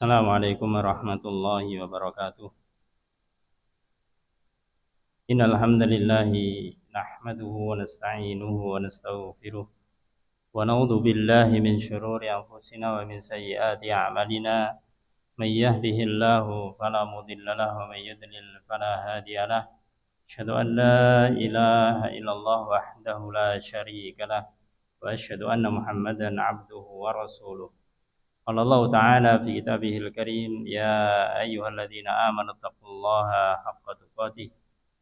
Assalamualaikum warahmatullahi wabarakatuh. Innal hamdalillahi nahmaduhu wa nasta'inuhu wa nastaghfiruh wa na'udzu billahi min shururi anfusina wa min sayyiati a'malina. May yahdihillahu fala mudilla lahu wa may yudlil fala hadiya lahu. Asyhadu an la ilaha illallah wahdahu la syarika lah wa asyhadu anna Muhammadan 'abduhu wa rasuluh. Qala Allah Ta'ala fi kitabihil karim, ya ayyuhalladzina amanu taqullaha haqqa tuqatih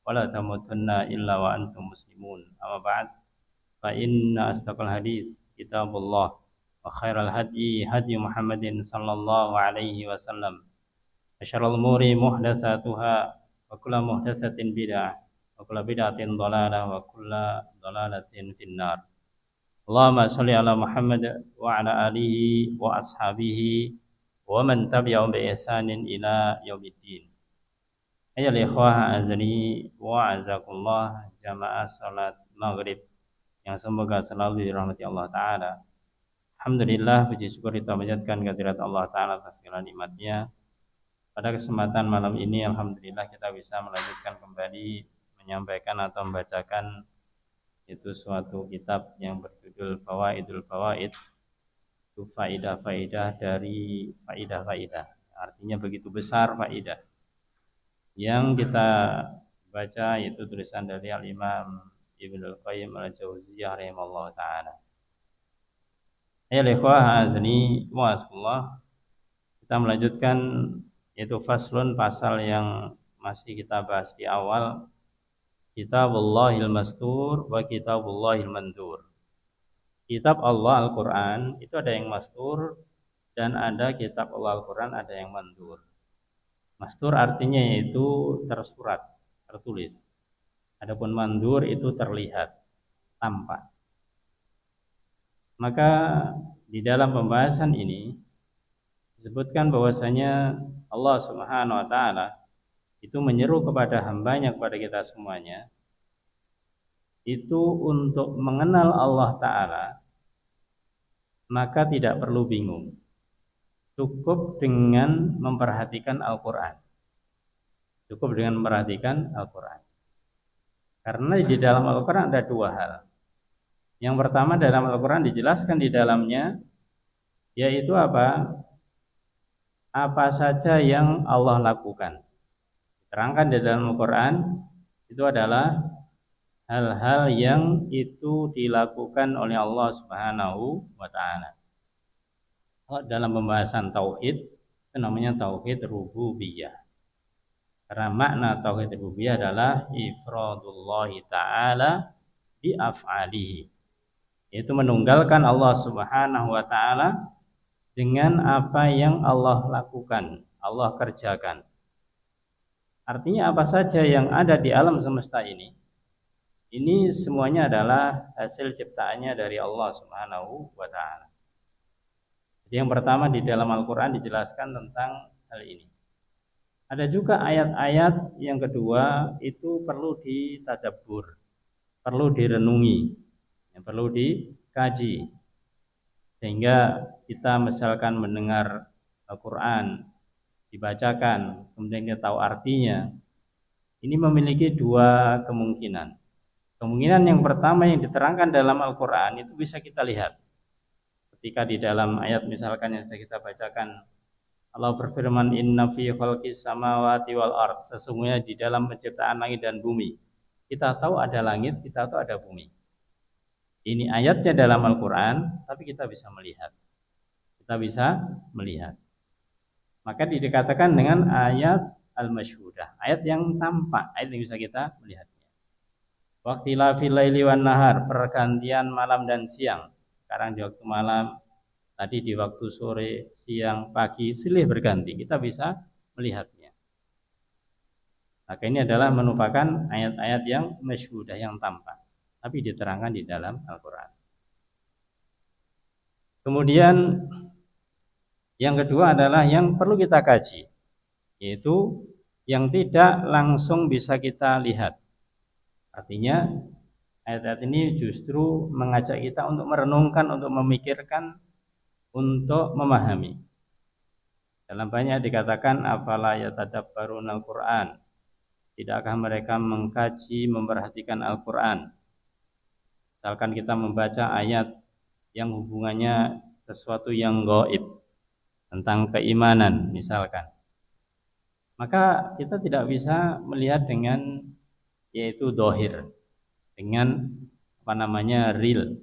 wa la tamutunna illa wa antum muslimun. Amma ba'd, fa inna astaqal hadits kitabullah wa khairal hadi hadi Muhammadin sallallahu alaihi wasallam. Wa syarrul umuri muhdatsatuha wa kullu muhdatsatin bid'ah wa kullu bid'atin dhalalah wa kullu dhalalatin finnar. Allahumma sholli ala Muhammad wa ala alihi wa ashabihi wa man tabi'ahum bi ihsanin ila yaumiddin. Ayyuhal ikhwah azani wa azakumullah jamaah salat maghrib yang semoga selalu dirahmati Allah Ta'ala. Alhamdulillah, puji syukur kita panjatkan kehadirat Allah Ta'ala atas segala nikmatnya. Pada kesempatan malam ini alhamdulillah kita bisa melanjutkan kembali menyampaikan atau membacakan itu suatu kitab yang berjudul Fawaidul Fawaid, itu faidah-faidah dari faidah-faidah. Artinya begitu besar faidah yang kita baca, yaitu tulisan dari Al-Imam Ibnul Qayyim Al-Jauziyah rahimahullah ta'ala. Ayyuhal ikhwah azni wa asqullah, kita melanjutkan yaitu faslun, pasal yang masih kita bahas di awal, Kitabullahil mastur wa kitabullahil mandur. Kitab Allah Al-Quran itu ada yang mastur dan ada kitab Allah Al-Quran ada yang mandur. Mastur artinya yaitu tersurat, tertulis. Adapun mandur itu terlihat, tampak. Maka di dalam pembahasan ini disebutkan bahwasanya Allah Subhanahu wa Ta'ala itu menyeru kepada hambanya, kepada kita semuanya, itu untuk mengenal Allah Ta'ala, maka tidak perlu bingung. Cukup dengan memperhatikan Al-Quran. Cukup dengan memperhatikan Al-Quran. Karena di dalam Al-Quran ada dua hal. Yang pertama, dalam Al-Quran dijelaskan di dalamnya, yaitu apa? Apa saja yang Allah lakukan. Terangkan di dalam Al-Quran itu adalah hal-hal yang itu dilakukan oleh Allah Subhanahu wa Ta'ala. Dalam pembahasan tauhid itu namanya tauhid rububiyah. Karena makna tauhid rububiyah adalah ifradullahi ta'ala bi af'alihi, yaitu menunggalkan Allah Subhanahu wa Ta'ala dengan apa yang Allah lakukan, Allah kerjakan. Artinya apa saja yang ada di alam semesta ini semuanya adalah hasil ciptaannya dari Allah Subhanahu wa Ta'ala. Jadi yang pertama, di dalam Al-Quran dijelaskan tentang hal ini. Ada juga ayat-ayat yang kedua itu perlu ditadabbur, perlu direnungi, perlu dikaji. Sehingga kita misalkan mendengar Al-Quran dibacakan, kemudian kita tahu artinya, ini memiliki dua kemungkinan. Kemungkinan yang pertama yang diterangkan dalam Al-Quran itu bisa kita lihat. Ketika di dalam ayat misalkan yang sudah kita bacakan, Allah berfirman, inna fi khalqis samawati wal ard, sesungguhnya di dalam penciptaan langit dan bumi. Kita tahu ada langit, kita tahu ada bumi. Ini ayatnya dalam Al-Quran, tapi kita bisa melihat. Kita bisa melihat. Maka dikatakan dengan ayat al-masyhudah, ayat yang tampak, ayat yang bisa kita melihatnya. Waqtilafil laili wan nahar, pergantian malam dan siang. Sekarang di waktu malam, tadi di waktu sore, siang, pagi, silih berganti. Kita bisa melihatnya. Maka ini adalah merupakan ayat-ayat yang masyhudah, yang tampak, tapi diterangkan di dalam Al-Quran. Kemudian yang kedua adalah yang perlu kita kaji, yaitu yang tidak langsung bisa kita lihat. Artinya ayat-ayat ini justru mengajak kita untuk merenungkan, untuk memikirkan, untuk memahami. Dalam banyak dikatakan afala yatadabbaruna al-Qur'an. Tidakkah mereka mengkaji, memperhatikan Al-Qur'an? Misalkan kita membaca ayat yang hubungannya sesuatu yang gaib tentang keimanan misalkan. Maka kita tidak bisa melihat dengan yaitu dohir, dengan real,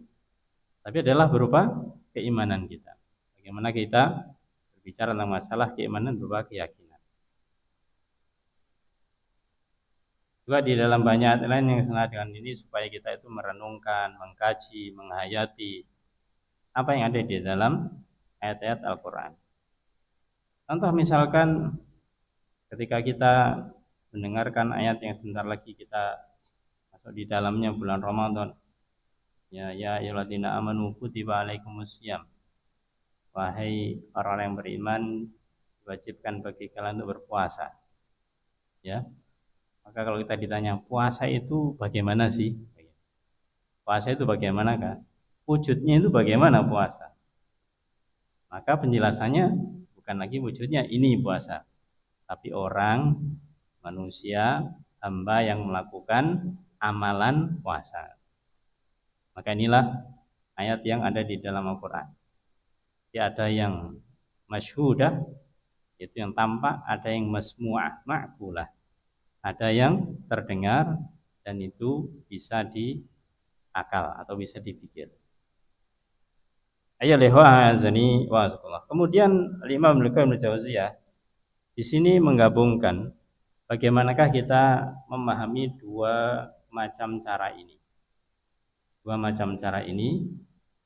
tapi adalah berupa keimanan kita. Bagaimana kita berbicara tentang masalah keimanan berupa keyakinan. Juga di dalam banyak ayat lain yang senada dengan ini supaya kita itu merenungkan, mengkaji, menghayati apa yang ada di dalam ayat-ayat Al-Quran. Contoh misalkan ketika kita mendengarkan ayat yang sebentar lagi kita masuk di dalamnya bulan Ramadan. Ya ayyuhalladzina amanu kutiba alaikumusiyam. Wahai orang yang beriman, diwajibkan bagi kalian untuk berpuasa. Ya. Maka kalau kita ditanya puasa itu bagaimana sih? Puasa itu bagaimanakah? Wujudnya itu bagaimana puasa? Maka penjelasannya bukan lagi wujudnya ini puasa, tapi orang, manusia, hamba yang melakukan amalan puasa. Maka inilah ayat yang ada di dalam Al-Quran. Jadi ada yang masyhudah, itu yang tampak, ada yang masmu'ah, ma'kulah. Ada yang terdengar dan itu bisa diakal atau bisa dipikir. Kemudian Imam Ibnu Jauziyah di sini menggabungkan bagaimanakah kita memahami dua macam cara ini. Dua macam cara ini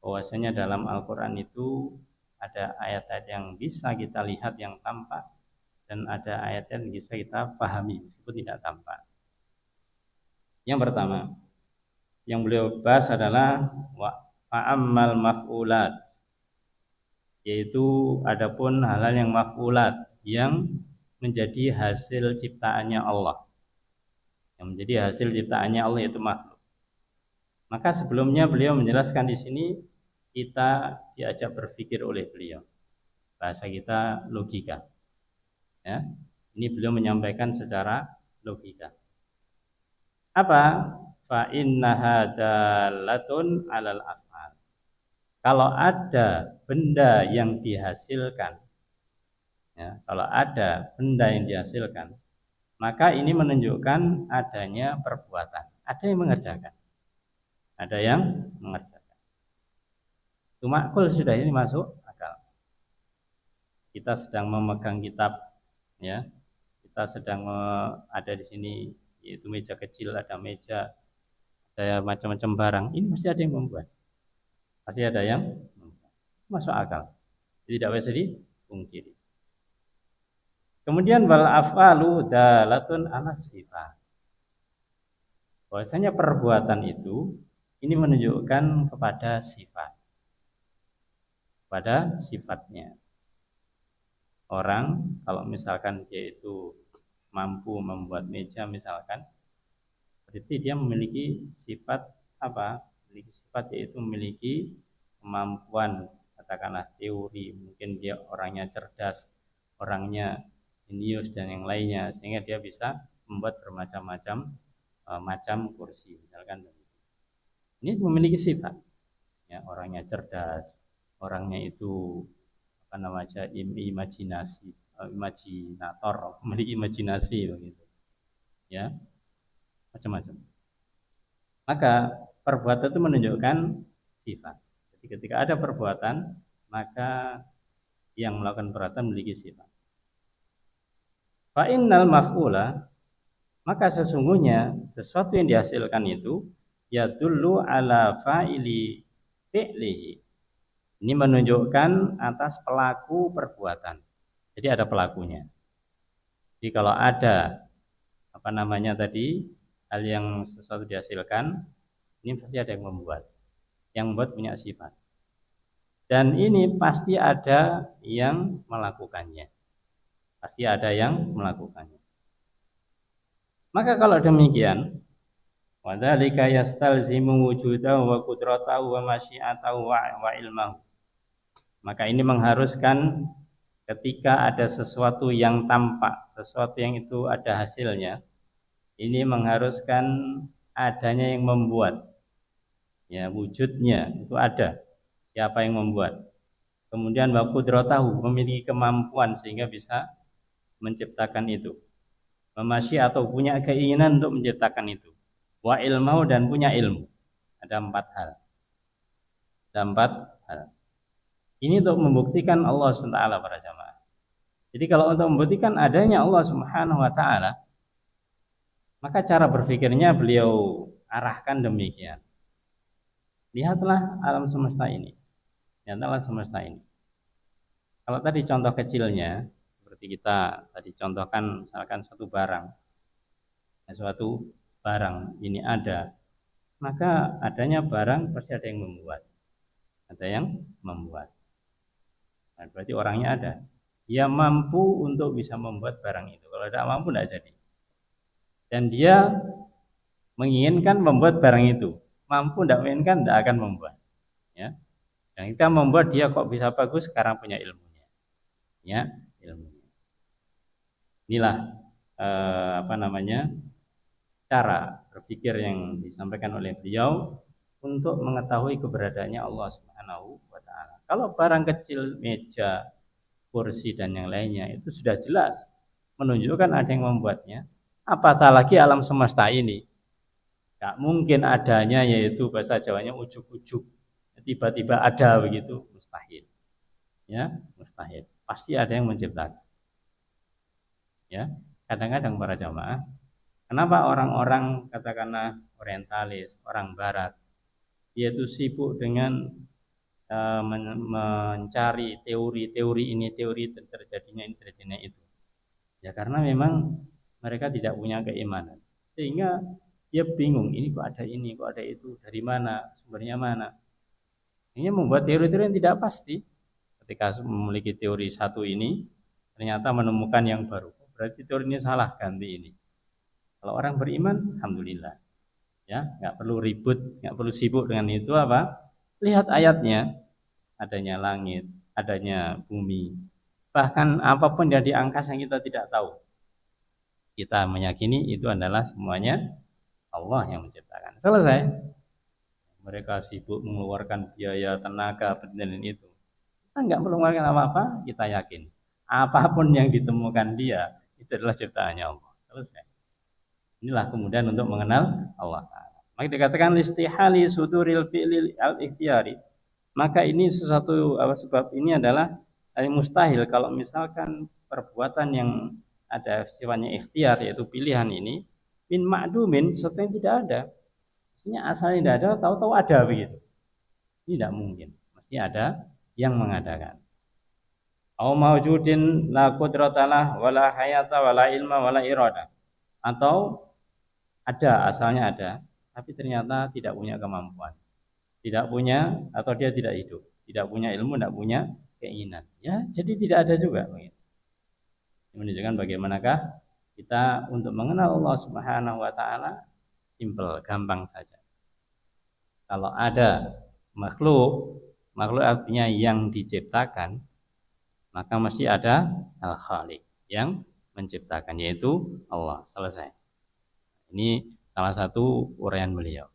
bahwasanya dalam Al-Qur'an itu ada ayat-ayat yang bisa kita lihat yang tampak dan ada ayat yang bisa kita pahami meskipun tidak tampak. Yang pertama yang beliau bahas adalah fa'ammal maf'ulat, yaitu adapun hal-hal yang maf'ulat yang menjadi hasil ciptaannya Allah. Yang menjadi hasil ciptaannya Allah yaitu makhluk. Maka sebelumnya beliau menjelaskan di sini kita diajak berpikir oleh beliau. Bahasa kita logika. Ya, ini beliau menyampaikan secara logika. Apa? Fa innaha dalatun 'alal af'al. Kalau ada benda yang dihasilkan, ya, kalau ada benda yang dihasilkan, maka ini menunjukkan adanya perbuatan. Ada yang mengerjakan. Ada yang mengerjakan. Cuma kul sudah ini masuk akal. Kita sedang memegang kitab, ya. Kita sedang ada di sini yaitu meja kecil, ada meja, ada macam-macam barang. Ini mesti ada yang membuat. Pasti ada yang membuat. Masuk akal. Jadi tidak bisa dipungkiri. Kemudian wal af'alu dalatun 'ala sifat. Bahwasanya perbuatan itu ini menunjukkan kepada sifat. Pada sifatnya. Orang kalau misalkan dia itu mampu membuat meja misalkan, berarti dia memiliki sifat apa? Memiliki sifat yaitu memiliki kemampuan, katakanlah teori, mungkin dia orangnya cerdas, orangnya jenius dan yang lainnya, sehingga dia bisa membuat bermacam-macam macam kursi misalkan. Ini memiliki sifat, ya, orangnya cerdas, orangnya itu imajinasi, imajinator, memiliki imajinasi begitu, ya, macam-macam. Maka perbuatan itu menunjukkan sifat. Jadi ketika ada perbuatan, maka yang melakukan perbuatan memiliki sifat. Fa innal maf'ula, maka sesungguhnya sesuatu yang dihasilkan itu yadullu ala fa'ili fi'lihi. Ini menunjukkan atas pelaku perbuatan. Jadi ada pelakunya. Jadi kalau ada hal yang sesuatu dihasilkan, ini pasti ada yang membuat. Yang membuat punya sifat. Dan ini pasti ada yang melakukannya. Pasti ada yang melakukannya. Maka kalau demikian, wa dzalika yastalzimu wujudahu wa qudratahu wa masyiatahu wa ilmahu. Maka ini mengharuskan ketika ada sesuatu yang tampak, sesuatu yang itu ada hasilnya, ini mengharuskan adanya yang membuat. Ya, wujudnya itu ada. Siapa yang membuat? Kemudian wa qudratahu, memiliki kemampuan sehingga bisa menciptakan itu. Memasyi atau punya keinginan untuk menciptakan itu. Wa ilmu dan punya ilmu. Ada 4 hal. Ada 4 hal. Ini untuk membuktikan Allah SWT para jamaah. Jadi kalau untuk membuktikan adanya Allah Subhanahu wa taala, maka cara berpikirnya beliau arahkan demikian. Lihatlah alam semesta ini. Lihatlah semesta ini. Kalau tadi contoh kecilnya, seperti kita tadi contohkan misalkan suatu barang. Suatu barang ini ada, maka adanya barang pasti ada yang membuat. Ada yang membuat. Nah, berarti orangnya ada. Dia mampu untuk bisa membuat barang itu. Kalau tidak mampu tidak jadi. Dan dia menginginkan membuat barang itu. Mampu tidak menginginkan tidak akan membuat. Ya. Dan kita membuat dia kok bisa bagus, sekarang punya ilmunya. Ya, ilmunya. Inilah cara berpikir yang disampaikan oleh beliau untuk mengetahui keberadaannya Allah Subhanahu wa taala. Kalau barang kecil, meja, kursi dan yang lainnya itu sudah jelas menunjukkan ada yang membuatnya. Apatah lagi alam semesta ini. Gak mungkin adanya, yaitu bahasa Jawanya ujuk-ujuk. Tiba-tiba ada begitu, mustahil. Ya, mustahil. Pasti ada yang menciptakan. Ya, kadang-kadang para jamaah, kenapa orang-orang katakanlah orientalis, orang barat, dia itu sibuk dengan mencari teori ini, teori terjadinya ini, terjadinya itu. Ya karena memang mereka tidak punya keimanan. Sehingga dia bingung, ini kok ada ini, kok ada itu, dari mana, sumbernya mana. Ini membuat teori-teori yang tidak pasti. Ketika memiliki teori satu ini, ternyata menemukan yang baru. Berarti teori ini salah, ganti ini. Kalau orang beriman, alhamdulillah. Ya, nggak perlu ribut, nggak perlu sibuk dengan itu apa? Lihat ayatnya, adanya langit, adanya bumi, bahkan apapun yang di angkasa yang kita tidak tahu. Kita meyakini itu adalah semuanya Allah yang menciptakan. Selesai. Mereka sibuk mengeluarkan biaya, tenaga, penelitian itu. Kita nggak perlu mengeluarkan apa-apa, kita yakin. Apapun yang ditemukan dia, itu adalah ciptaannya Allah. Selesai. Inilah kemudian untuk mengenal Allah Ta'ala. Maka dikatakan listihali suduril fi'lil al-ikhtiyari. Maka ini sesuatu sebab ini adalah mustahil kalau misalkan perbuatan yang ada sifatnya ikhtiar, yaitu pilihan ini min ma'dumin, sesuatu yang tidak ada. Maksudnya asalnya tidak ada, tahu-tahu ada begitu. Ini tidak mungkin. Mesti ada yang mengadakan. Au mawjudin la qudratalah wala hayata wala ilma wala irada. Atau ada, asalnya ada, tapi ternyata tidak punya kemampuan, tidak punya, atau dia tidak hidup, tidak punya ilmu, tidak punya keinginan. Ya, jadi tidak ada juga. Ini menunjukkan bagaimanakah kita untuk mengenal Allah Subhanahu wa taala simple, gampang saja. Kalau ada makhluk artinya yang diciptakan, maka mesti ada al-khaliq yang menciptakan, yaitu Allah. Selesai. Ini salah satu uraian beliau.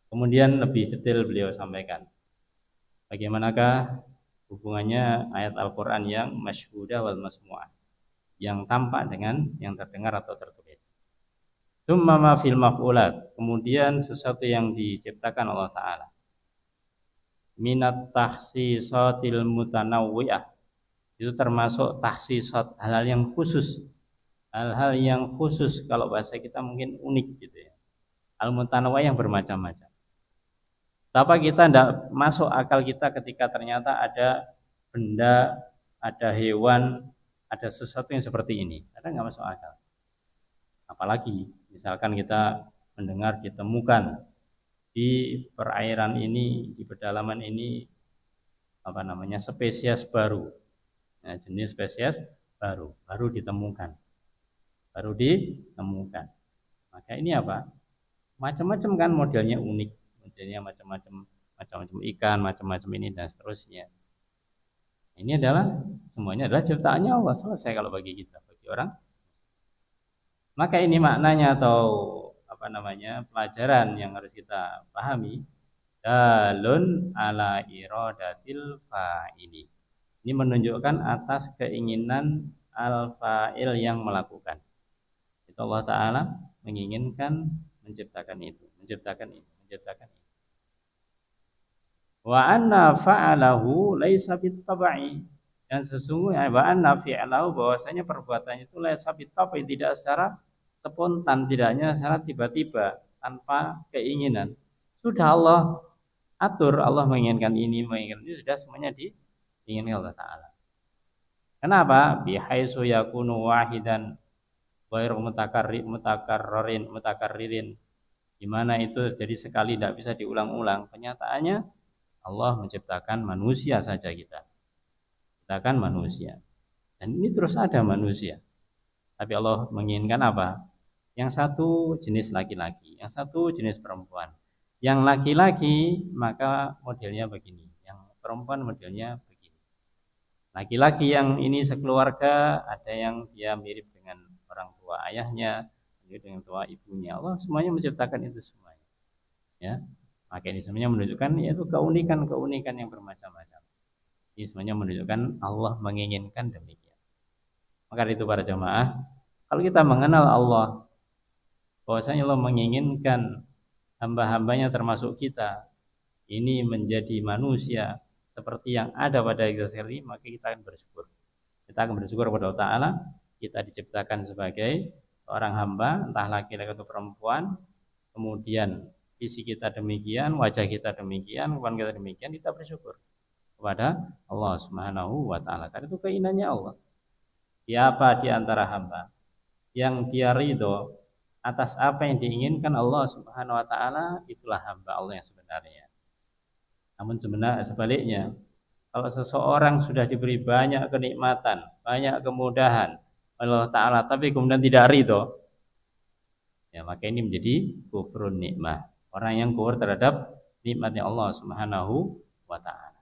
Kemudian lebih detail beliau sampaikan bagaimanakah hubungannya ayat Al-Quran yang masyhudah wal masmu'ah, yang tampak dengan yang terdengar atau tertulis. Tsumma ma fil maf'ulat, kemudian sesuatu yang diciptakan Allah Ta'ala. Minat tahsisatil mutanawwi'ah, itu termasuk tahsisat, hal-hal yang khusus. Hal-hal yang khusus, kalau bahasa kita mungkin unik gitu ya. Al-mutanawwi yang bermacam-macam. Tapi kita tidak masuk akal kita ketika ternyata ada benda, ada hewan, ada sesuatu yang seperti ini. Ada nggak masuk akal? Apalagi misalkan kita mendengar ditemukan di perairan ini, di pedalaman ini spesies baru. Nah, jenis spesies baru ditemukan. Maka ini apa? Macam-macam kan, modelnya unik, modelnya macam-macam ikan, macam-macam ini dan seterusnya. Ini adalah semuanya adalah ciptaannya Allah, selesai kalau bagi kita, bagi orang. Maka ini maknanya atau apa namanya pelajaran yang harus kita pahami. Dalun ala iradatil fa'ili. Ini menunjukkan atas keinginan al-fa'il yang melakukan. Itu Allah Ta'ala menginginkan menciptakan itu, menciptakan itu, menciptakan itu. Wa anna fa'alahu laisa bit-tab'i. Dan sesungguhnya wa anna fi'alahu bahwasanya perbuatannya itu laisa bit-tab'i, tidak secara spontan, tidaknya secara tiba-tiba tanpa keinginan. Sudah Allah atur, Allah menginginkan ini, menginginkan itu, sudah semuanya diinginkan Allah Ta'ala. Kenapa? Bihaitsu yakunu wahidan ghairu mutakarririn, di mana itu jadi sekali tidak bisa diulang-ulang. Kenyataannya Allah menciptakan manusia saja, kita ciptakan manusia, dan ini terus ada manusia. Tapi Allah menginginkan apa? Yang satu jenis laki-laki, yang satu jenis perempuan. Yang laki-laki maka modelnya begini, yang perempuan modelnya begini. Laki-laki yang ini sekeluarga, ada yang dia mirip dengan orang tua ayahnya, mirip dengan tua ibunya. Allah semuanya menciptakan itu semuanya. Ya, maka ini semuanya menunjukkan yaitu keunikan-keunikan yang bermacam-macam. Ini semuanya menunjukkan Allah menginginkan demikian. Maka itu para jamaah, kalau kita mengenal Allah, bahwasanya Allah menginginkan hamba-hambanya termasuk kita ini menjadi manusia seperti yang ada pada kita sendiri, maka kita akan bersyukur. Kita akan bersyukur kepada Allah Ta'ala, kita diciptakan sebagai seorang hamba, entah laki-laki atau perempuan, kemudian fisik kita demikian, wajah kita demikian, hubungan kita demikian, kita bersyukur kepada Allah Subhanahu wa Ta'ala. Karena itu keinginannya Allah. Siapa di antara hamba yang dia ridho atas apa yang diinginkan Allah Subhanahu wa Ta'ala, itulah hamba Allah yang sebenarnya. Namun sebaliknya, kalau seseorang sudah diberi banyak kenikmatan, banyak kemudahan Allah Ta'ala, tapi kemudian tidak ridho, ya maka ini menjadi kufrun nikmah. Orang yang kufur terhadap nikmatnya Allah Subhanahu wa Ta'ala.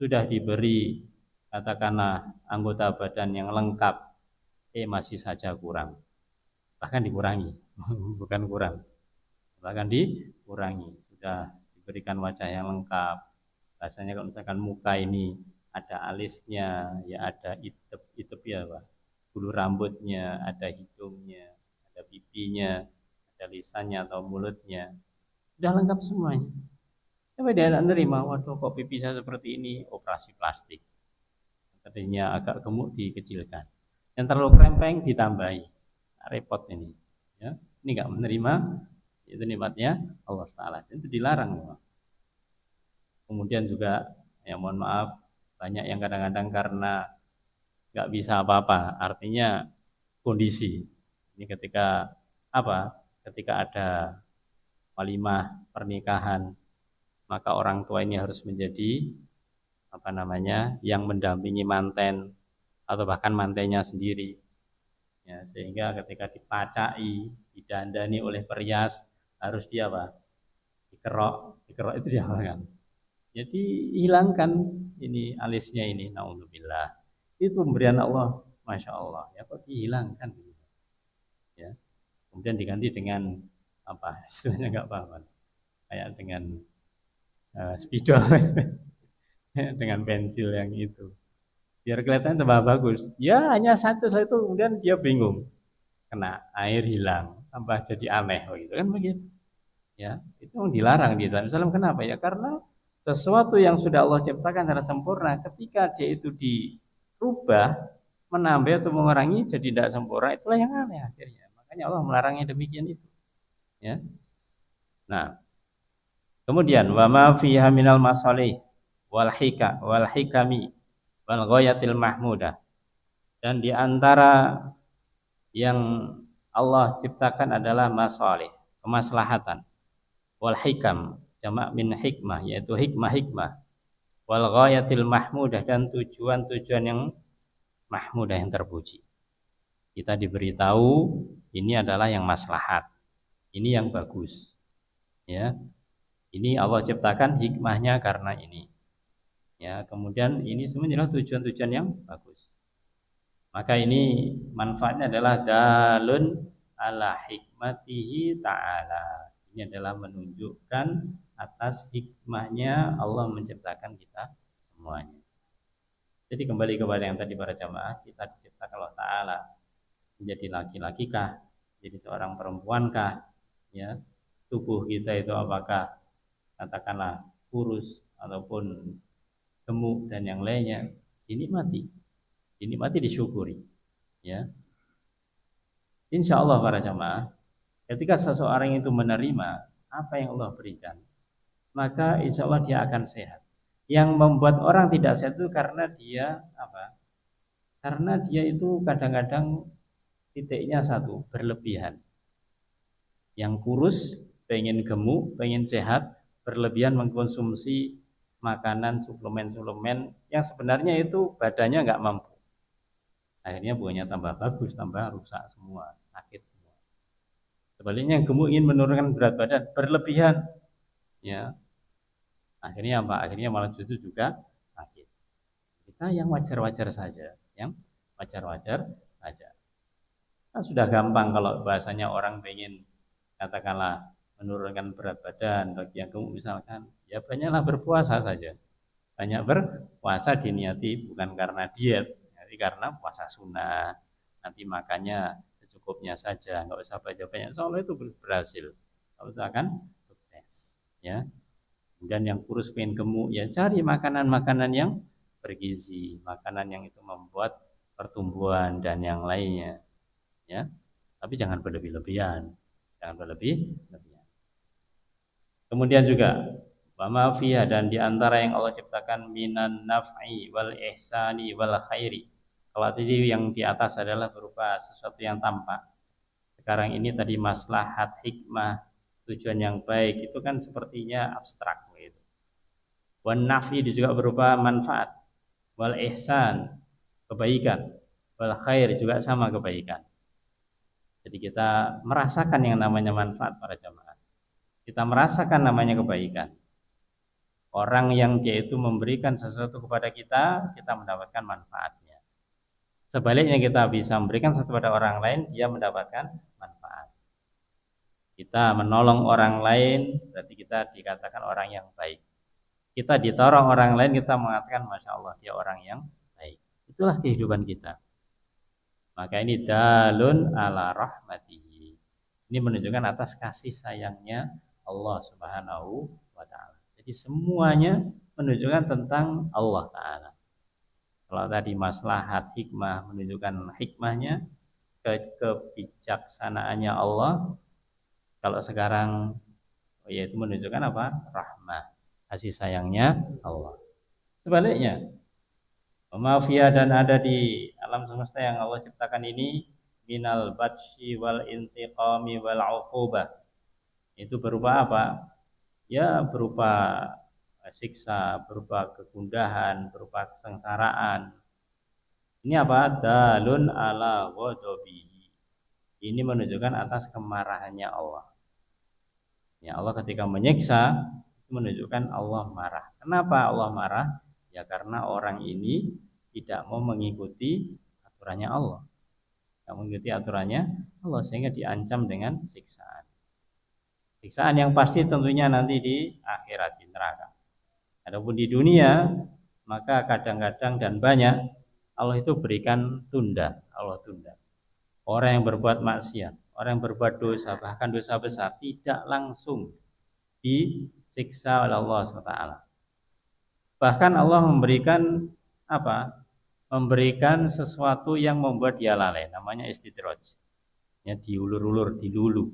Sudah diberi katakanlah anggota badan yang lengkap, masih saja kurang, bahkan dikurangi, bukan kurang, bahkan dikurangi. Sudah diberikan wajah yang lengkap, rasanya kalau misalkan muka ini ada alisnya, ya ada itep ya Pak, bulu rambutnya, ada hidungnya, ada pipinya, ada lisannya atau mulutnya, sudah lengkap semuanya. Tapi dia tidak menerima, waduh kok pipi saya seperti ini, operasi plastik, katanya agak gemuk dikecilkan, yang terlalu krempeng ditambahi, repot ini. Ya, ini nggak menerima itu nikmatnya Allah Ta'ala, itu dilarang. Kemudian juga ya mohon maaf, banyak yang kadang-kadang karena nggak bisa apa-apa, artinya kondisi ini ketika apa, ketika ada walimah pernikahan, maka orang tua ini harus menjadi apa namanya yang mendampingi manten atau bahkan mantennya sendiri, ya, sehingga ketika dipacai, didandani oleh perias, harus dia apa, dikerok itu dihalalkan. Jadi hilangkan ini alisnya ini, naudzubillah. Itu pemberian Allah, masya Allah. Ya kok dihilangkan, ya. Kemudian diganti dengan apa? Istilahnya nggak paham. Kayak dengan spidol, dengan pensil yang itu. Biar kelihatan tambah bagus. Ya hanya satu kemudian dia bingung, kena air hilang, tambah jadi aneh, gitu kan begitu. Ya itu dilarang di dalam Islam. Kenapa? Ya karena sesuatu yang sudah Allah ciptakan secara sempurna, ketika dia itu dirubah, menambah atau mengurangi jadi tidak sempurna, itulah yang aneh akhirnya. Makanya Allah melarangnya demikian itu. Ya. Nah, kemudian wa ma fiha minal masalih wal hikami wal ghayatil mahmudah. Dan di antara yang Allah ciptakan adalah masalih, kemaslahatan, wal hikam, jamak min hikmah, yaitu hikmah-hikmah, wal ghayatil mahmudah, dan tujuan-tujuan yang mahmudah, yang terpuji. Kita diberitahu ini adalah yang maslahat, ini yang bagus, ya. Ini Allah ciptakan hikmahnya karena ini, Ya, kemudian ini semuanya adalah tujuan-tujuan yang bagus. Maka ini manfaatnya adalah dalun ala hikmatihi ta'ala. Ini adalah menunjukkan atas hikmahnya Allah menciptakan kita semuanya. Jadi kembali kepada yang tadi para jamaah, kita diciptakan Allah Ta'ala menjadi laki-laki kah, jadi seorang perempuan kah, ya, tubuh kita itu apakah katakanlah kurus ataupun gemuk dan yang lainnya, dinikmati disyukuri, ya. Insya Allah para jamaah, ketika seseorang itu menerima apa yang Allah berikan, maka insya Allah dia akan sehat. Yang membuat orang tidak sehat itu karena dia apa? Karena dia itu kadang-kadang titiknya satu, berlebihan. Yang kurus pengen gemuk, pengen sehat, berlebihan mengkonsumsi makanan, suplemen-suplemen yang sebenarnya itu badannya nggak mampu. Akhirnya buahnya tambah bagus, tambah rusak semua, sakit semua. Sebaliknya yang gemuk ingin menurunkan berat badan, berlebihan, ya. Akhirnya apa? Akhirnya malah justru juga sakit. Kita yang wajar-wajar saja, yang wajar-wajar saja. Kan sudah gampang kalau bahasanya orang pengen katakanlah menurunkan berat badan bagi yang gemuk misalkan, ya banyaklah berpuasa saja. Banyak berpuasa diniati bukan karena diet, tapi karena puasa sunnah. Nanti makannya secukupnya saja, nggak usah banyak-banyak. Soalnya itu berhasil, soalnya itu akan sukses, ya. Kemudian yang kurus pengen gemuk, ya cari makanan-makanan yang bergizi, makanan yang itu membuat pertumbuhan dan yang lainnya, ya. Tapi jangan berlebih-lebihan, jangan berlebih-lebihan. Kemudian juga wa ma fiha, dan diantara yang Allah ciptakan minan naf'i wal ihsani wal khairi. Kalau tadi yang di atas adalah berupa sesuatu yang tampak. Sekarang ini tadi maslahat, hikmah, tujuan yang baik itu kan sepertinya abstrak gitu. Wan nafi juga berupa manfaat, wal ihsan kebaikan, wal khair juga sama kebaikan. Jadi kita merasakan yang namanya manfaat para jamaah. Kita merasakan namanya kebaikan. Orang yang dia itu memberikan sesuatu kepada kita, kita mendapatkan manfaatnya. Sebaliknya kita bisa memberikan sesuatu kepada orang lain, dia mendapatkan manfaat. Kita menolong orang lain, berarti kita dikatakan orang yang baik. Kita ditolong orang lain, kita mengatakan Masya Allah dia orang yang baik. Itulah kehidupan kita. Maka ini dalun ala rahmatihi. Ini menunjukkan atas kasih sayangnya Allah Subhanahu wa ta'ala. Jadi semuanya menunjukkan tentang Allah Ta'ala. Kalau tadi maslahat, hikmah menunjukkan hikmahnya, kebijaksanaannya Allah. Kalau sekarang yaitu menunjukkan apa? Rahmah, kasih sayangnya Allah. Sebaliknya, mafia dan ada di alam semesta yang Allah ciptakan ini minal batsyi wal intiqami wal uqubah. Itu berupa apa? Ya berupa siksa, berupa kegundahan, berupa kesengsaraan. Ini apa? Dalun ala ghadabihi. Ini menunjukkan atas kemarahannya Allah. Ya Allah ketika menyiksa menunjukkan Allah marah. Kenapa Allah marah? Ya karena orang ini tidak mau mengikuti aturannya Allah. Tidak mengikuti aturannya Allah sehingga diancam dengan siksaan. Siksaan yang pasti tentunya nanti di akhirat, di neraka. Adapun di dunia, maka kadang-kadang dan banyak Allah itu berikan tunda, Allah tunda. Orang yang berbuat maksiat, orang yang berbuat dosa, bahkan dosa besar tidak langsung disiksa oleh Allah SWT. Bahkan Allah memberikan apa? Memberikan sesuatu yang membuat dia lalai, namanya istidraj. Ya, diulur-ulur, dilulu.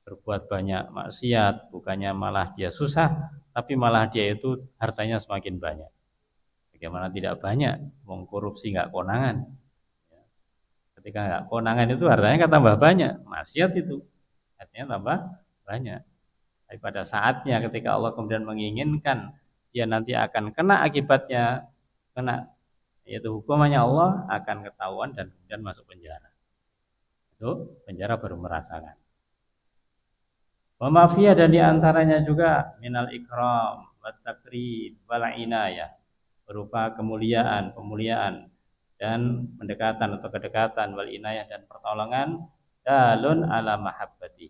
Berbuat banyak maksiat, bukannya malah dia susah, tapi malah dia itu hartanya semakin banyak. Bagaimana tidak banyak? Wong korupsi nggak konangan. Ketika nggak konangan itu hartanya kan tambah banyak. Maksiat itu artinya tambah banyak. Tapi pada saatnya ketika Allah kemudian menginginkan dia nanti akan kena akibatnya, kena yaitu hukumannya Allah, akan ketahuan dan kemudian masuk penjara. Itu penjara baru merasakan. Wa mafia dan diantaranya juga minal ikram, wat takrim, wal inayah. berupa kemuliaan, pemuliaan dan pendekatan atau kedekatan, wal inayah dan pertolongan, dalun ala mahabbati.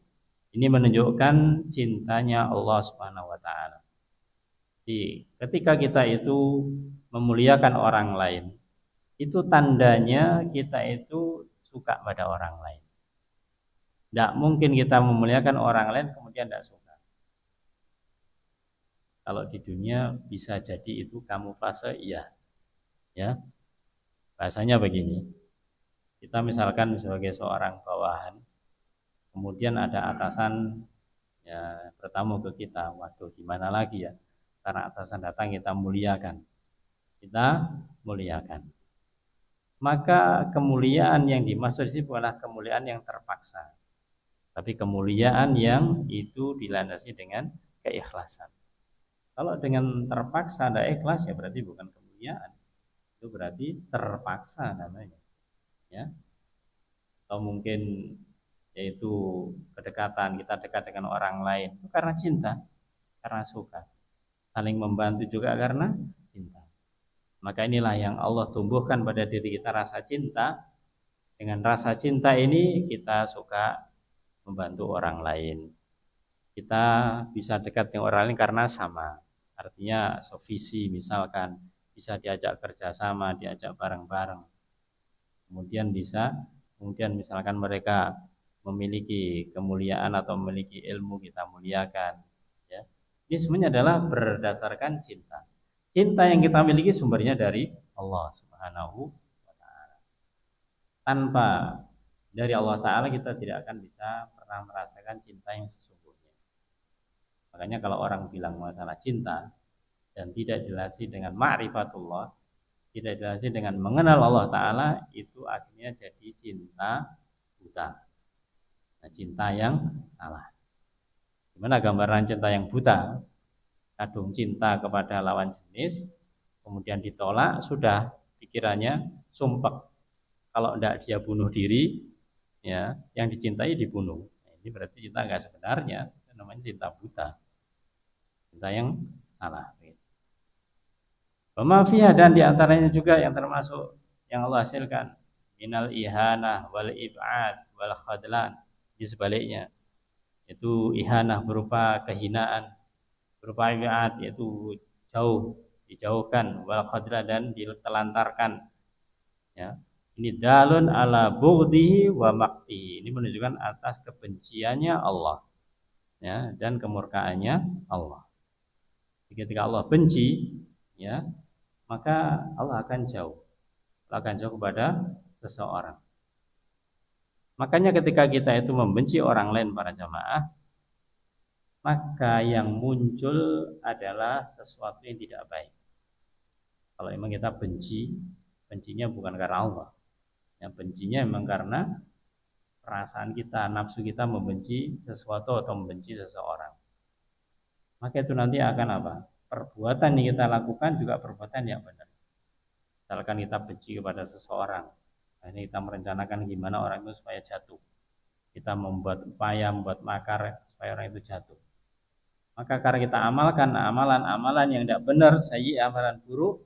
Ini menunjukkan cintanya Allah Subhanahu wa taala. Jadi, ketika kita itu memuliakan orang lain, itu tandanya kita itu suka pada orang lain. Tidak mungkin kita memuliakan orang lain kemudian tidak suka. Kalau di dunia bisa jadi itu kamuflase, iya. Ya. Bahasanya begini. Kita misalkan sebagai seorang bawahan, kemudian ada atasan ya bertamu ke kita. Waduh, gimana lagi ya? Karena atasan datang kita muliakan. Kita muliakan. Maka kemuliaan yang dimaksud di sini bukanlah kemuliaan yang terpaksa. Tapi kemuliaan yang itu dilandasi dengan keikhlasan. Kalau dengan terpaksa ada ikhlas ya berarti bukan kemuliaan. Itu berarti terpaksa namanya. Ya. Atau mungkin yaitu kedekatan, kita dekat dengan orang lain itu karena cinta, karena suka. Saling membantu juga karena cinta. Maka inilah yang Allah tumbuhkan pada diri kita, rasa cinta. Dengan rasa cinta ini kita suka membantu orang lain. Kita bisa dekat dengan orang lain karena sama. Artinya sevisi, misalkan bisa diajak kerjasama, diajak bareng-bareng. Kemudian misalkan mereka memiliki kemuliaan atau memiliki ilmu, kita muliakan. Ya. Ini semuanya adalah berdasarkan cinta. Cinta yang kita miliki sumbernya dari Allah Subhanahu wa taala. Tanpa dari Allah taala kita tidak akan bisa pernah merasakan cinta yang sesungguhnya. Makanya kalau orang bilang masalah cinta dan tidak dilasi dengan ma'rifatullah, tidak dilasi dengan mengenal Allah taala, itu akhirnya jadi cinta buta. Nah, cinta yang salah. Gimana gambaran cinta yang buta? Kadung cinta kepada lawan jenis, kemudian ditolak, sudah pikirannya sumpek. Kalau tidak dia bunuh diri, ya, yang dicintai dibunuh. Nah, ini berarti cinta enggak sebenarnya, itu namanya cinta buta. Cinta yang salah. Pemafiyah dan diantaranya juga yang termasuk yang Allah hasilkan minal ihanah wal ib'ad wal khadlan. Di sebaliknya itu ihanah berupa kehinaan, berupa ib'ad yaitu jauh, dijauhkan, wal khadlan dan ditelantarkan. Ya. Ini dalun ala bughdihi wa maqtihi. Ini menunjukkan atas kebenciannya Allah, ya, dan kemurkaannya Allah. Ketika Allah benci, ya, maka Allah akan jauh. Allah akan jauh kepada seseorang. Makanya ketika kita itu membenci orang lain, para jamaah, maka yang muncul adalah sesuatu yang tidak baik. Kalau memang kita benci, bencinya bukan karena Allah. Yang bencinya memang karena perasaan kita, nafsu kita membenci sesuatu atau membenci seseorang. Maka itu nanti akan apa? Perbuatan yang kita lakukan juga perbuatan yang benar. Misalkan kita benci kepada seseorang, ini kita merencanakan gimana orang itu supaya jatuh. Kita membuat upaya, membuat makar supaya orang itu jatuh. Maka karena kita amalkan amalan-amalan yang tidak benar, amalan buruk,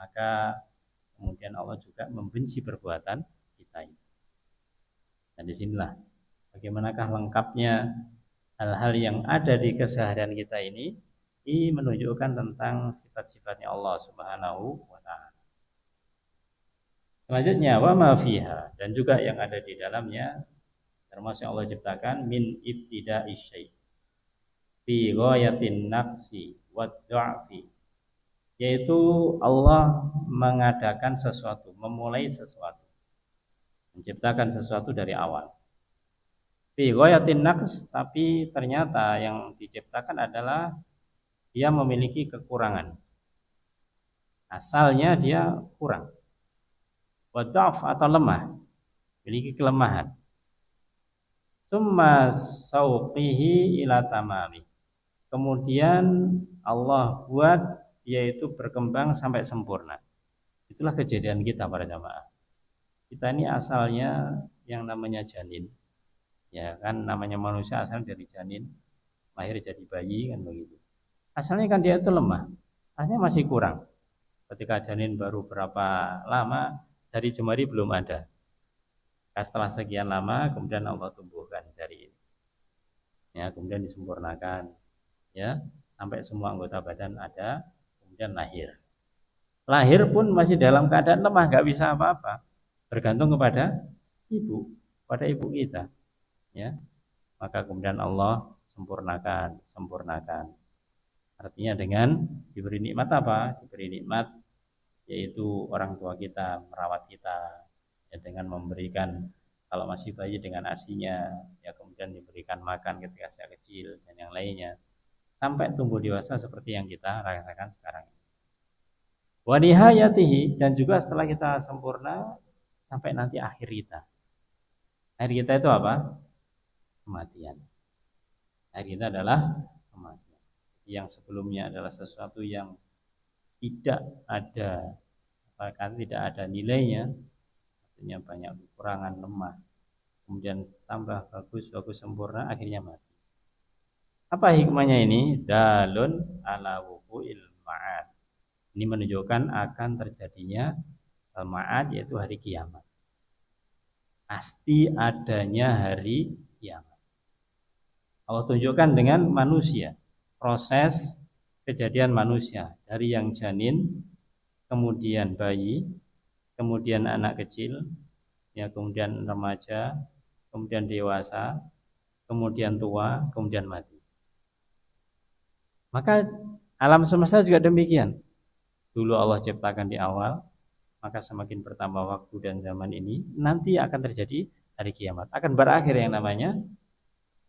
maka kemudian Allah juga membenci perbuatan kita itu. Dan disinilah bagaimanakah lengkapnya hal-hal yang ada di keseharian kita ini menunjukkan tentang sifat-sifatnya Allah Subhanahu wa taala. Selanjutnya wa ma fiha, dan juga yang ada di dalamnya termasuk yang Allah ciptakan min ibtida'i syai' fi ghayatin nafsi wad du'fi, yaitu Allah mengadakan sesuatu, memulai sesuatu, menciptakan sesuatu dari awal. Fi ghayatin naqs, tapi ternyata yang diciptakan adalah dia memiliki kekurangan. Asalnya dia kurang. Wadaf atau lemah, memiliki kelemahan. Tsumma sauqihi ila tamami. Kemudian Allah buat dia itu berkembang sampai sempurna. Itulah kejadian kita para jamaah. Kita ini asalnya yang namanya janin. Ya kan, namanya manusia asalnya dari janin, lahir jadi bayi kan begitu. Asalnya kan dia itu lemah, asalnya masih kurang. Ketika janin baru berapa lama, jari jemari belum ada. Setelah sekian lama, kemudian Allah tumbuhkan jari ini. Ya, kemudian disempurnakan, ya, sampai semua anggota badan ada, kemudian lahir. Lahir pun masih dalam keadaan lemah, nggak bisa apa-apa, bergantung kepada ibu kita, ya. Maka kemudian Allah sempurnakan. Artinya dengan diberi nikmat apa? Diberi nikmat yaitu orang tua kita merawat kita, ya, dengan memberikan kalau masih bayi dengan asinya, ya, kemudian diberikan makan ketika saya kecil dan yang lainnya sampai tumbuh dewasa seperti yang kita rasakan sekarang ini. Wa nihayatihi, dan juga setelah kita sempurna sampai nanti akhir kita. Akhir kita itu apa? Kematian. Akhir kita adalah kematian. Yang sebelumnya adalah sesuatu yang tidak ada, bahkan tidak ada nilainya, artinya banyak kekurangan, lemah, kemudian tambah bagus sempurna, akhirnya mati. Apa hikmahnya ini? Dalun ala wuqu'il ma'ad. Ini menunjukkan akan terjadinya ma'ad, yaitu hari kiamat. Pasti adanya hari kiamat. Allah tunjukkan dengan manusia, proses kejadian manusia dari yang janin, kemudian bayi, kemudian anak kecil, ya, kemudian remaja, kemudian dewasa, kemudian tua, kemudian mati. Maka alam semesta juga demikian. Dulu Allah ciptakan di awal, maka semakin bertambah waktu dan zaman ini, nanti akan terjadi hari kiamat. Akan berakhir yang namanya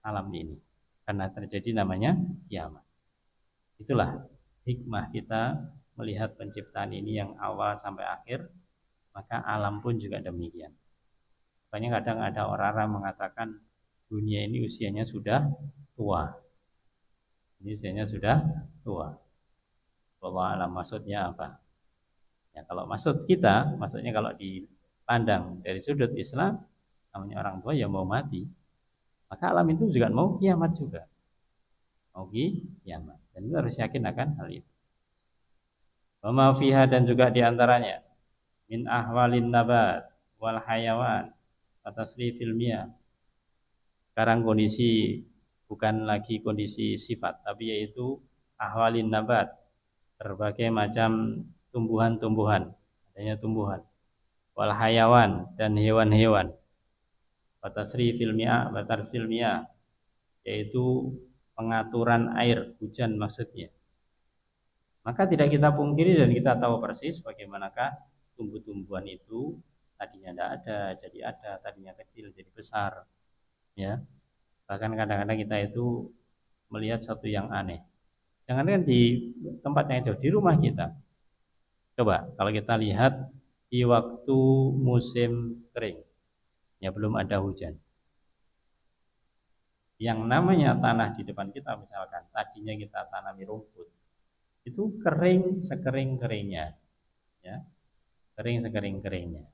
alam ini, karena terjadi namanya kiamat. Itulah hikmah kita melihat penciptaan ini yang awal sampai akhir, maka alam pun juga demikian. Makanya kadang ada orang-orang mengatakan dunia ini usianya sudah tua. Ini usianya sudah tua. Wallahu alam maksudnya apa? Ya, kalau maksud kita, maksudnya kalau dipandang dari sudut Islam, namanya orang tua ya mau mati. Maka alam itu juga mau kiamat juga. Mau kiamat. Dan kita harus yakin akan hal itu. Wa ma fiha, dan juga diantaranya min ahwalin nabat wal hayawan wa tasrifil miyah. Sekarang kondisi bukan lagi kondisi sifat, tapi yaitu ahwalin nabat, berbagai macam tumbuhan-tumbuhan, adanya tumbuhan, wal hayawan, dan hewan-hewan, batasrifil miyah, batarfil miyah, yaitu pengaturan air hujan maksudnya. Maka tidak kita pungkiri dan kita tahu persis bagaimanakah tumbuh-tumbuhan itu tadinya tidak ada, jadi ada, tadinya kecil jadi besar, ya. Bahkan kadang-kadang kita itu melihat satu yang aneh. Jangan di tempat yang jauh, di rumah kita. Coba kalau kita lihat di waktu musim kering, ya belum ada hujan. Yang namanya tanah di depan kita, misalkan tadinya kita tanami rumput, itu kering sekering-keringnya, ya, kering sekering-keringnya.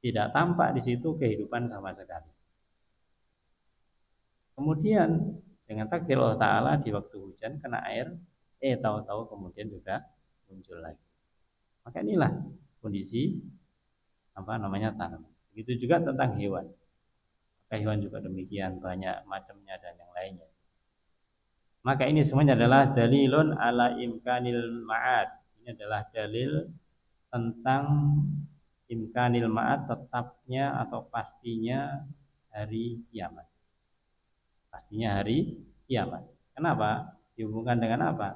Tidak tampak di situ kehidupan sama sekali. Kemudian dengan takdir Allah Ta'ala di waktu hujan kena air, tahu-tahu kemudian juga muncul lagi. Maka inilah kondisi tanaman. Begitu juga tentang hewan. Maka hewan juga demikian, banyak macamnya dan yang lainnya. Maka ini semuanya adalah dalilun ala imkanil ma'ad. Ini adalah dalil tentang imkanil ma'ad, tetapnya atau pastinya hari kiamat. Pastinya hari kiamat. Kenapa? Dihubungkan dengan apa?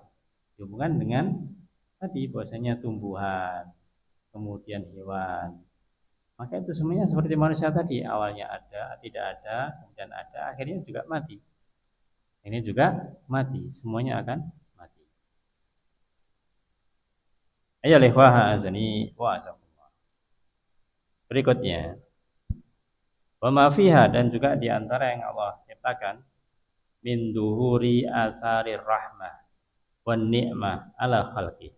Dihubungkan dengan tadi bahwasanya tumbuhan, kemudian hewan. Maka itu semuanya seperti manusia tadi, awalnya ada, tidak ada, kemudian ada, akhirnya juga mati. Ini juga mati, semuanya akan mati. Ayo lehwah azani wa azakumullah. Berikutnya, wa ma fiha, dan juga diantara yang Allah ciptakan min duhuri asarir rahmah wan ni'mah ala khalqi.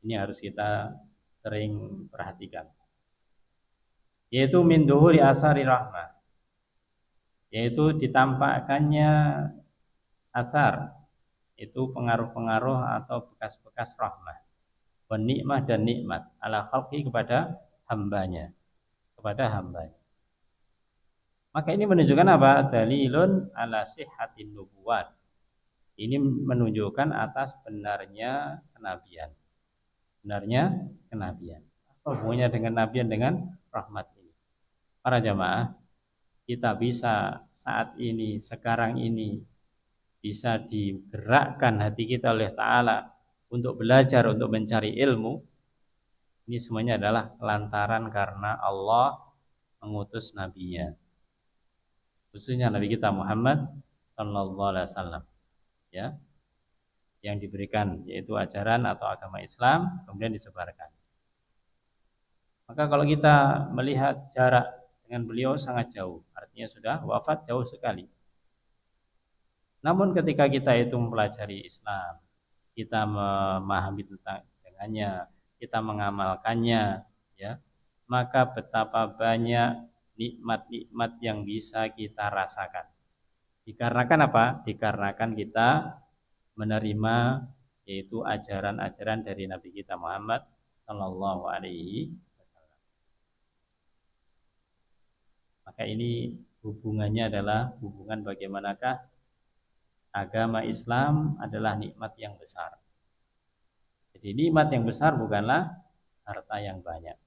Ini harus kita sering perhatikan. Yaitu min duhuri asarir rahmah, yaitu ditampakkannya asar, itu pengaruh-pengaruh atau bekas-bekas rahmah, nikmah dan nikmat ala khalqi kepada hambanya, Maka ini menunjukkan apa? Dalilun ala sihhatin nubuwat. Ini menunjukkan atas benarnya kenabian. Apa hubungannya dengan nabian dengan rahmat ini? Para jamaah, kita bisa saat ini, sekarang ini bisa digerakkan hati kita oleh Ta'ala untuk belajar, untuk mencari ilmu. Ini semuanya adalah lantaran karena Allah mengutus nabinya, khususnya Nabi kita Muhammad sallallahu alaihi wasallam, ya, yang diberikan yaitu ajaran atau agama Islam kemudian disebarkan. Maka kalau kita melihat jarak dengan beliau sangat jauh, artinya sudah wafat jauh sekali. Namun ketika kita itu mempelajari Islam, kita memahami tentang dengannya, kita mengamalkannya, ya, maka betapa banyak nikmat-nikmat yang bisa kita rasakan. Dikarenakan apa? Dikarenakan kita menerima yaitu ajaran-ajaran dari Nabi kita Muhammad sallallahu alaihi wasallam. Maka ini hubungannya adalah hubungan bagaimanakah agama Islam adalah nikmat yang besar. Jadi nikmat yang besar bukanlah harta yang banyak,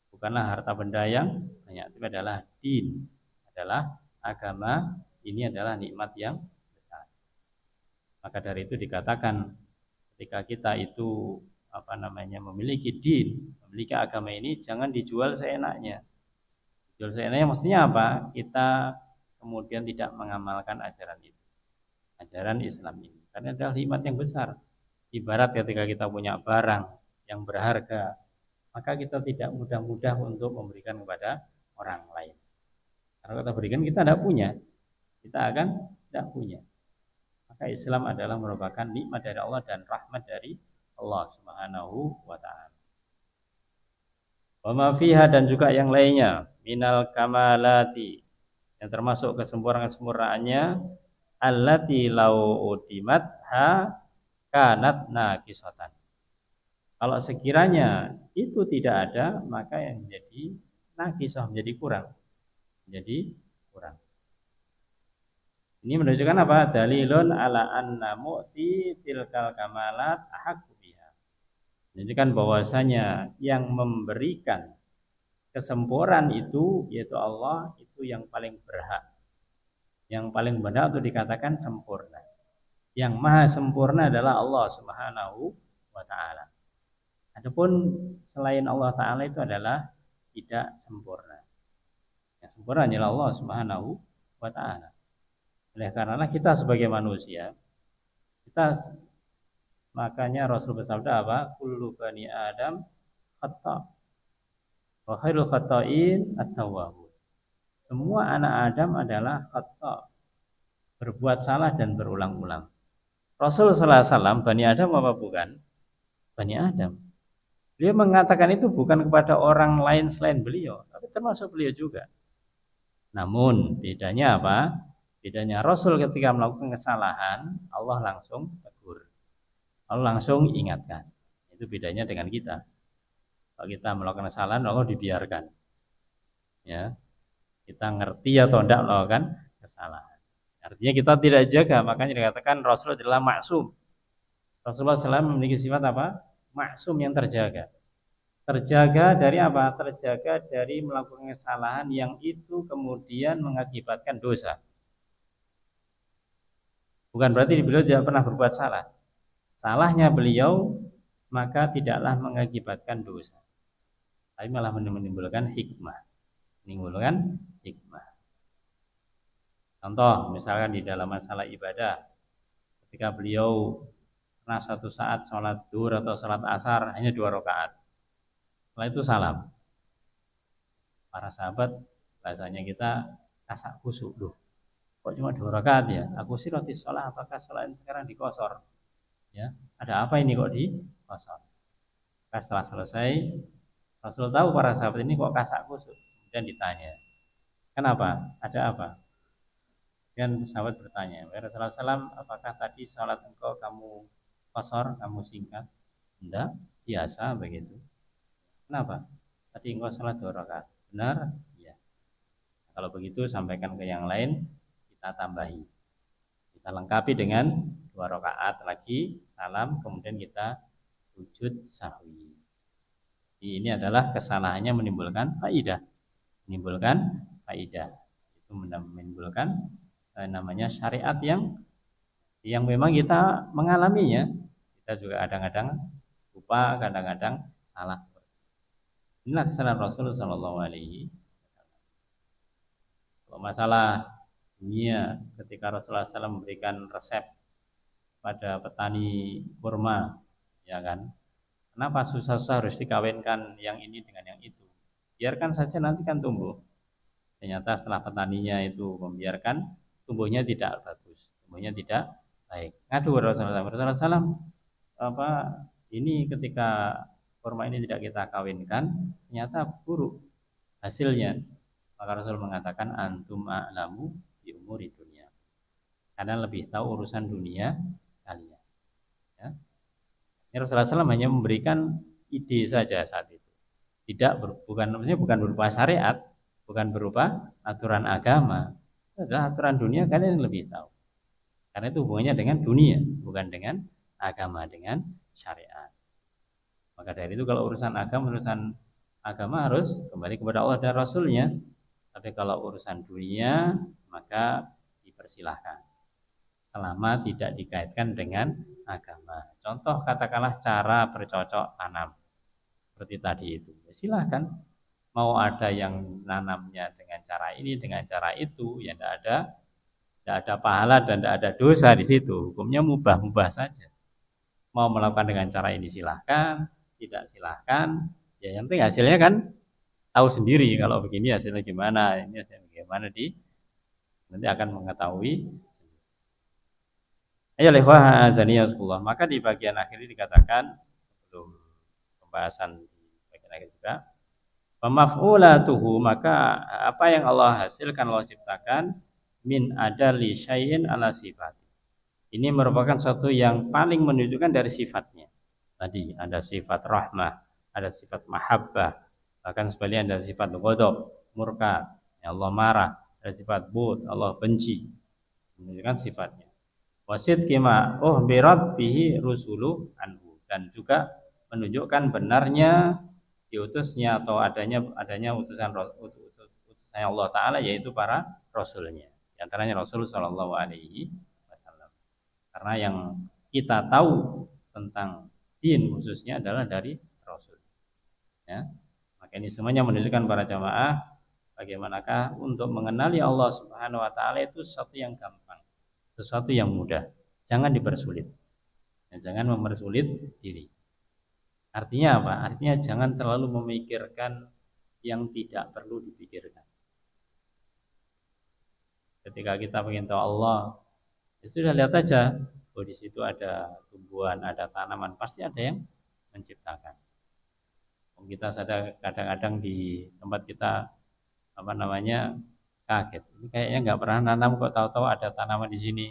bukanlah harta benda yang banyak, tapi adalah din, adalah agama. Ini adalah nikmat yang besar. Maka dari itu dikatakan ketika kita itu memiliki din, memiliki agama ini, jangan dijual seenaknya. Jual seenaknya maksudnya apa? Kita kemudian tidak mengamalkan ajaran itu, ajaran Islam ini, karena adalah nikmat yang besar. Ibarat ketika kita punya barang yang berharga, maka kita tidak mudah-mudah untuk memberikan kepada orang lain. Kalau kita berikan, kita tidak punya, kita akan tidak punya. Maka Islam adalah merupakan nikmat dari Allah dan rahmat dari Allah Subhanahu wa ta'ala. Wa ma fiha, dan juga yang lainnya, minal kamalati, yang termasuk kesempurnaannya, allati lau udimat ha kanat naqisatan. Kalau sekiranya itu tidak ada, maka yang menjadi naqisah, menjadi kurang. Ini menunjukkan apa? Dalilun ala anna mu'ti tilkal kamalat ahaqqu biha. Menunjukkan bahwasanya yang memberikan kesempurnaan itu yaitu Allah, itu yang paling berhak. Yang paling berhak untuk dikatakan sempurna. Yang maha sempurna adalah Allah Subhanahu wa ta'ala. Adapun selain Allah ta'ala itu adalah tidak sempurna. Yang sempurna adalah Allah Subhanahu wa ta'ala. Oleh karena kita sebagai manusia, makanya Rasul bersabda apa? Kullu bani Adam khata' wa khairul khata'in at-tawwabun. Semua anak Adam adalah khata', berbuat salah dan berulang-ulang. Rasul sallallahu alaihi wasallam bani Adam apa bukan? Bani Adam. Beliau mengatakan itu bukan kepada orang lain selain beliau, tapi termasuk beliau juga. Namun bedanya apa? Bedanya Rasul ketika melakukan kesalahan, Allah langsung tegur, Allah langsung ingatkan. Itu bedanya dengan kita. Kalau kita melakukan kesalahan, Allah dibiarkan. Ya, kita ngerti atau tidak melakukan kesalahan. Artinya kita tidak jaga, makanya dikatakan Rasul adalah maksum. Rasulullah SAW memiliki sifat apa? Maksum, yang terjaga. Terjaga dari apa? Terjaga dari melakukan kesalahan yang itu kemudian mengakibatkan dosa. Bukan berarti beliau tidak pernah berbuat salah. Salahnya beliau maka tidaklah mengakibatkan dosa, tapi malah menimbulkan hikmah. Contoh misalkan di dalam masalah ibadah, ketika beliau pernah satu saat sholat duhur atau sholat asar hanya 2 rakaat, setelah itu salam. Para sahabat, bahasanya kita kasak kusuk, loh kok cuma 2 rakaat ya? Aku sih roti sholat, apakah sholat sekarang dikosor? Ya, ada apa ini kok dikosor? Maka setelah selesai, Rasul tahu para sahabat ini kok kasak kusuk. Kemudian ditanya, kenapa? Ada apa? Dan sahabat bertanya, "Ya Rasulullah SAW, apakah tadi sholat engkau kamu kosor, kamu singkat?" Enggak, biasa begitu. Kenapa? Tadi engkau sholat 2 rakaat. Benar? Iya. Kalau begitu sampaikan ke yang lain, kita tambahi. Kita lengkapi dengan 2 rakaat lagi, salam, kemudian kita sujud sahwi. Jadi ini adalah kesalahannya menimbulkan faidah. Menimbulkan faidah. Itu menimbulkan namanya syariat yang memang kita mengalaminya. Kita juga kadang-kadang lupa, kadang-kadang salah. Inilah kesalahan Rasulullah SAW. Kalau masalah dunia, ketika Rasulullah SAW memberikan resep pada petani kurma, ya kan? Kenapa susah-susah harus dikawinkan yang ini dengan yang itu? Biarkan saja nanti kan tumbuh. Ternyata setelah petaninya itu membiarkan, tumbuhnya tidak bagus, tumbuhnya tidak baik. Ngadu Rasulullah SAW, ini ketika kurma ini tidak kita kawinkan, ternyata buruk hasilnya. Maka Rasul mengatakan antum a'lamu bi umuri dunia. Karena lebih tahu urusan dunia kalian. Ya. Rasulullah SAW hanya memberikan ide saja saat itu. Bukan berupa syariat, bukan berupa aturan agama. Itu adalah aturan dunia, kalian yang lebih tahu. Karena itu hubungannya dengan dunia, bukan dengan agama, dengan syariat. Maka dari itu kalau urusan agama harus kembali kepada Allah dan Rasulnya. Tapi kalau urusan dunia maka dipersilahkan selama tidak dikaitkan dengan agama. Contoh katakanlah cara bercocok tanam seperti tadi itu. Ya, silahkan. Mau ada yang nanamnya dengan cara ini, dengan cara itu, ya tidak ada pahala dan tidak ada dosa di situ. Hukumnya mubah-mubah saja. Mau melakukan dengan cara ini silahkan, tidak silahkan. Ya yang penting hasilnya kan tahu sendiri kalau begini hasilnya gimana, ini hasilnya bagaimana nanti akan mengetahui. Ayo lewah zaniyatullah. Maka di bagian akhir ini dikatakan sebelum pembahasan di bagian akhir juga, pemaf'ulatuhu, maka apa yang Allah hasilkan, Allah ciptakan min adali syai'in ala sifat. Ini merupakan suatu yang paling menunjukkan dari sifatnya. Tadi ada sifat rahmah, ada sifat mahabbah, bahkan sebaliknya ada sifat ghadab, murka, ya Allah marah, ada sifat bughd, Allah benci. Menunjukkan sifatnya. Wasid kima birat bihi rusulu anhu, dan juga menunjukkan benarnya diutusnya atau adanya utusan Allah Ta'ala, yaitu para rasulnya. Di antaranya Rasul Sallallahu Alaihi Wasallam. Karena yang kita tahu tentang din khususnya adalah dari Rasul. Ya. Maka ini semuanya menunjukkan para jamaah bagaimanakah untuk mengenali Allah Subhanahu Wa Ta'ala itu sesuatu yang gampang, sesuatu yang mudah. Jangan dipersulit. Dan jangan mempersulit diri. Artinya apa? Artinya jangan terlalu memikirkan yang tidak perlu dipikirkan. Ketika kita ingin tahu Allah, ya sudah lihat aja. Oh, di situ ada tumbuhan, ada tanaman, pasti ada yang menciptakan. Kita sadar kadang-kadang di tempat kita kaget. Ini kayaknya nggak pernah nanam kok tahu-tahu ada tanaman di sini.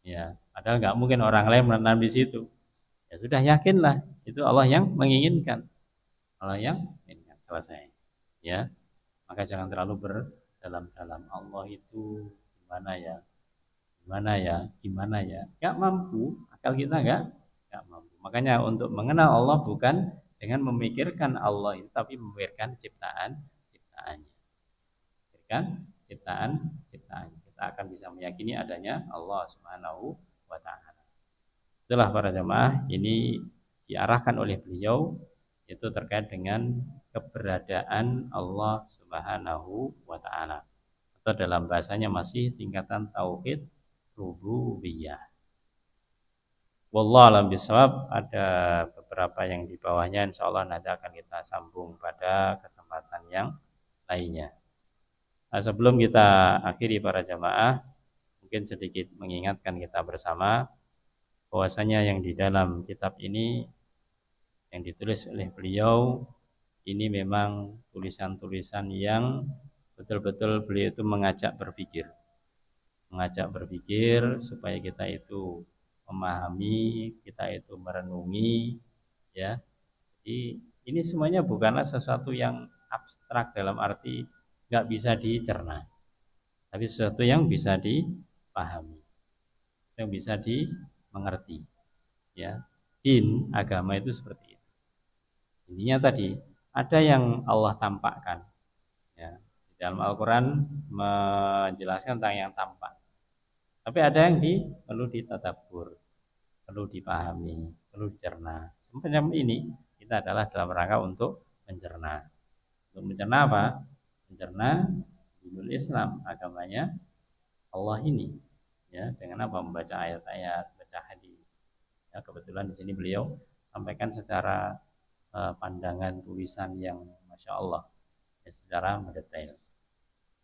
Ya, padahal nggak mungkin orang lain menanam di situ. Ya sudah, yakinlah itu Allah yang menginginkan. Allah yang menginginkan, selesai. Ya. Maka jangan terlalu berdalam-dalam. Allah itu gimana ya, gak mampu, akal kita gak mampu. Makanya untuk mengenal Allah bukan dengan memikirkan Allah itu, tapi memikirkan ciptaannya. Kita akan bisa meyakini adanya Allah Subhanahu wa Ta'ala. Itulah para jemaah, ini diarahkan oleh beliau, itu terkait dengan keberadaan Allah Subhanahu wa Ta'ala, atau dalam bahasanya masih tingkatan tauhid rububiyah. Wallahu a'lam bishawab. Ada beberapa yang di bawahnya, insyaallah nanti akan kita sambung pada kesempatan yang lainnya. Nah, sebelum kita akhiri para jamaah, mungkin sedikit mengingatkan kita bersama bahwasanya yang di dalam kitab ini yang ditulis oleh beliau ini memang tulisan-tulisan yang betul-betul beliau itu mengajak berpikir. mengajak berpikir supaya kita itu memahami, kita itu merenungi, ya. Jadi ini semuanya bukanlah sesuatu yang abstrak dalam arti nggak bisa dicerna, tapi sesuatu yang bisa dipahami, yang bisa dimengerti, ya. Din agama itu seperti itu. Intinya tadi ada yang Allah tampakkan, ya. Di dalam Al-Quran menjelaskan tentang yang tampak, tapi ada yang perlu ditadabbur, perlu dipahami, perlu dicerna. Semacam ini kita adalah dalam rangka untuk mencerna. Untuk mencerna apa? Mencerna dinul Islam, agamanya Allah ini, ya, dengan apa? Membaca ayat-ayat, baca hadis. Ya, kebetulan di sini beliau sampaikan secara pandangan tulisan yang masya Allah, ya, secara mendetail.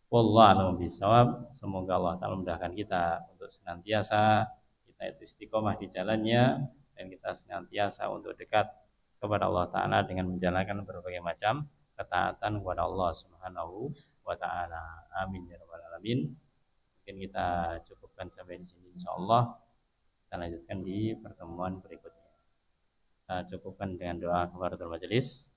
Wallahu bisawab. Semoga Allah Ta'ala memudahkan kita untuk senantiasa kita itu istiqomah di jalannya, dan kita senantiasa untuk dekat kepada Allah Ta'ala dengan menjalankan berbagai macam ketaatan kepada Allah Subhanahu wa Ta'ala. Amin ya rabbal alamin. Mungkin kita cukupkan sampai di sini, insyaallah kita lanjutkan di pertemuan berikutnya. Kita cukupkan dengan doa kafaratul majelis.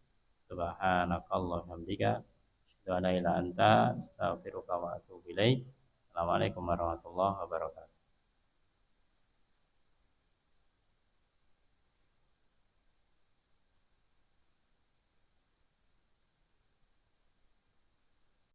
Subhanakallahumma wa bihamdika asyhadu an la ilaha illa anta astaghfiruka wa atubu ilaik. Assalamualaikum warahmatullahi wabarakatuh.